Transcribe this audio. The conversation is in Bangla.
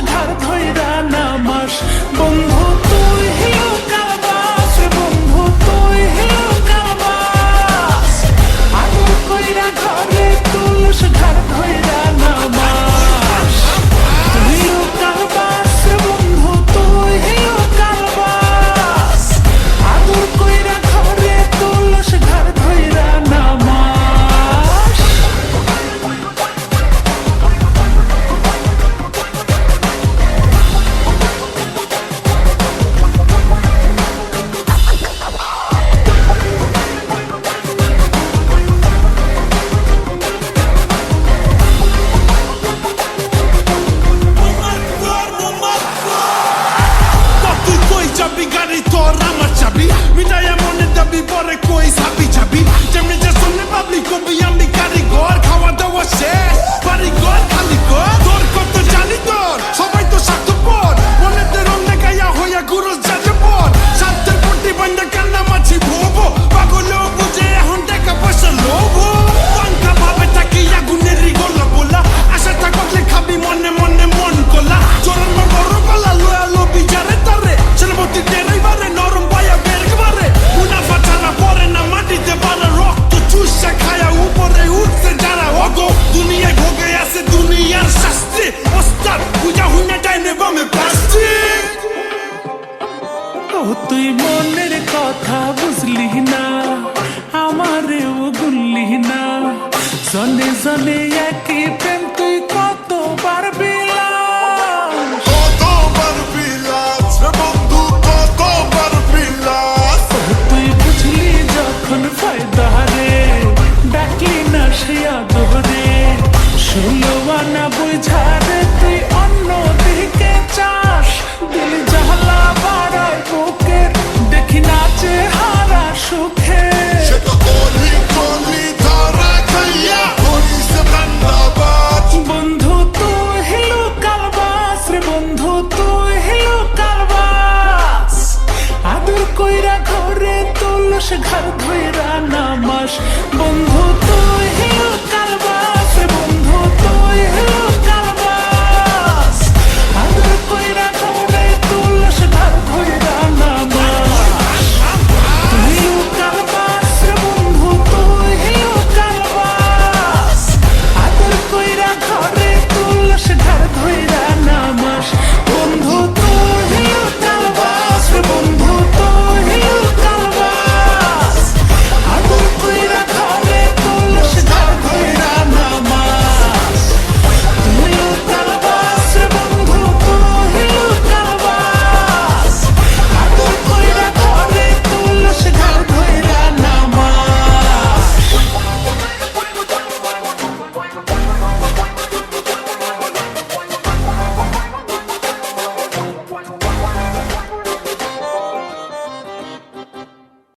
ঘর ধইরা নামাস বন্ধু তুই হিলো কালবাস বন্ধু তুই হিলো কালবাস আদর কইরা ঘরে তুলস ঘর ধইরা নামাস তুই হিলো কালবাস বন্ধু তুই হিলো কালবাস আদর কইরা ঘরে তুলস ঘর ধইরা নামাস চাবি গাড়ি তোর আমার চাবি মিটাইয়া মনের দাবি পরে কই সাবি চাবি যেমনি যে শুনলে পাবলিক কবি আমি কারিগর খাওয়া দাওয়া শেষ বাড়িঘর খালি কর তোর কত জানি তোর সবাই তো স্বার্থপর মনেতে রং গায়া হইয়া গুরু যাযাবর স্বার্থের প্রতি বান্ধা কান্না মাছি ভোবো পাগলেও বুঝে এখন টাকা পয়সা লোভ পাঙ্কা ভাবে থাকি আগুনের গোলা গোলা আশা থাকলে খাবি মনে মনে মন কোলা চোরের মর বড় পালা লোয়া লোবি যারে তারে ছেলেমতি ডেরাইবারে নরম পায়া বেরগবারে মুনাফা ছাড়া পরে না মাটিতে পারা রক্ত চুষা খায়া উপরে উঠছে যারা অগো দুনিয়ায় ভোগে আছে দুনিয়ার শাস্তি ওস্তাদ পূজা হুইনা ডাইনে বামে প্লাস্টিক ও তুই মনের কথা বুঝলি না আমারেও গুনলি না জনে জনে একই প্রেম তুই কতবার বিলাস কতবার বিলাস রে বন্ধু কতবার বিলাস তুই বুঝলি যখন ফায়দা রে ডাকলি না সে আদরে 16 আনা বুঝারে তুই অন্য দিকে চাস দিল জ্বালা বাড়ায় বুকের দেখি না চেহারা সুখে সেটা কলি কলি ধরা খাইয়া হইছে ধন্যবাদ বন্ধু তুই হিলো কালবাস রে বন্ধু তুই হিলো কালবাস আদর কইরা ঘরে তুলস ঘর ধুই